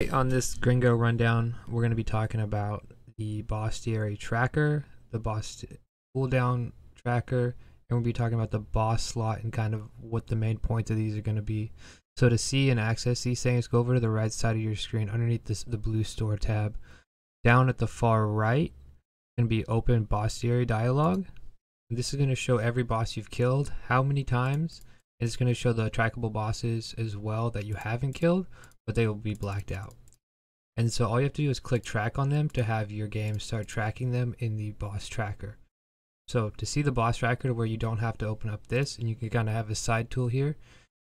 On this Gringo rundown, we're going to be talking about the bestiary tracker, the boss cooldown tracker, and we'll be talking about the boss slot and kind of what the main points of these are going to be. So to see and access these things, go over to the right side of your screen underneath the blue store tab. Down at the far right, going to be open bestiary dialog. This is going to show every boss you've killed, how many times. It's going to show the trackable bosses as well that you haven't killed, but they will be blacked out. And so all you have to do is click track on them to have your game start tracking them in the boss tracker. So to see the boss tracker where you don't have to open up this and you can kind of have a side tool here,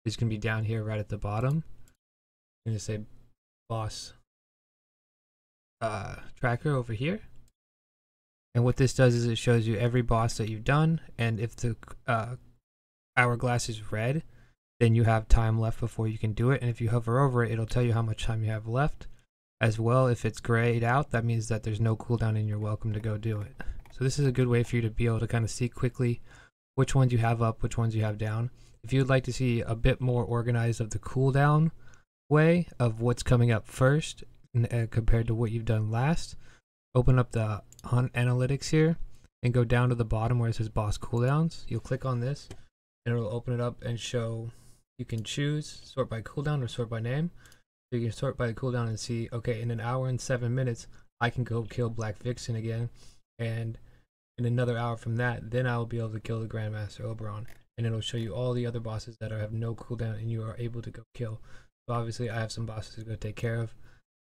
it's going to be down here right at the bottom. I'm going to say boss tracker over here. And what this does is it shows you every boss that you've done, and if the hourglass is red, then you have time left before you can do it, and if you hover over it, it'll tell you how much time you have left. As well, if it's grayed out, that means that there's no cooldown and you're welcome to go do it. So this is a good way for you to be able to kind of see quickly which ones you have up, which ones you have down. If you'd like to see a bit more organized of the cooldown way of what's coming up first compared to what you've done last, open up the Hunt Analytics here and go down to the bottom where it says boss cooldowns. You'll click on this and it'll open it up and show you can choose sort by cooldown or sort by name. So you can sort by the cooldown and see, okay, in an hour and 7 minutes I can go kill Black Vixen again, and in another hour from that then I will be able to kill the Grandmaster Oberon, and it'll show you all the other bosses that have no cooldown and you are able to go kill. So obviously I have some bosses to go take care of,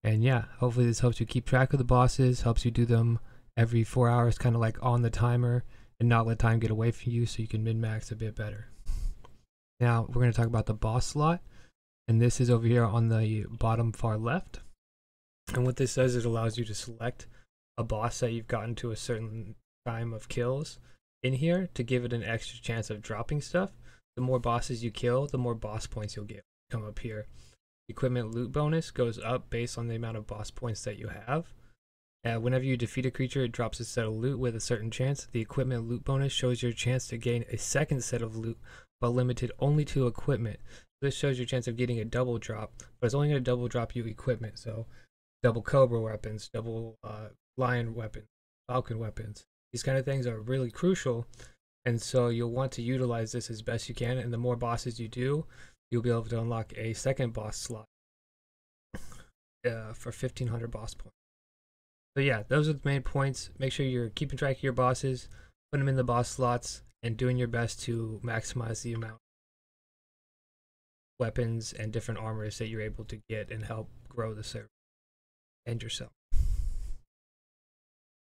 and yeah, hopefully this helps you keep track of the bosses, helps you do them every 4 hours, kind of like on the timer, and not let time get away from you so you can min-max a bit better. Now we're going to talk about the boss slot, and this is over here on the bottom far left. And what this does is it allows you to select a boss that you've gotten to a certain time of kills in here to give it an extra chance of dropping stuff. The more bosses you kill, the more boss points you'll get. Come up here. Equipment loot bonus goes up based on the amount of boss points that you have. Whenever you defeat a creature, it drops a set of loot with a certain chance. The equipment loot bonus shows your chance to gain a second set of loot, but limited only to equipment. This shows your chance of getting a double drop, but it's only going to double drop you equipment. So double Cobra weapons, double Lion weapons, Falcon weapons. These kind of things are really crucial, and so you'll want to utilize this as best you can. And the more bosses you do, you'll be able to unlock a second boss slot for 1500 boss points. So yeah, those are the main points. Make sure you're keeping track of your bosses, putting them in the boss slots, and doing your best to maximize the amount of weapons and different armors that you're able to get and help grow the server and yourself.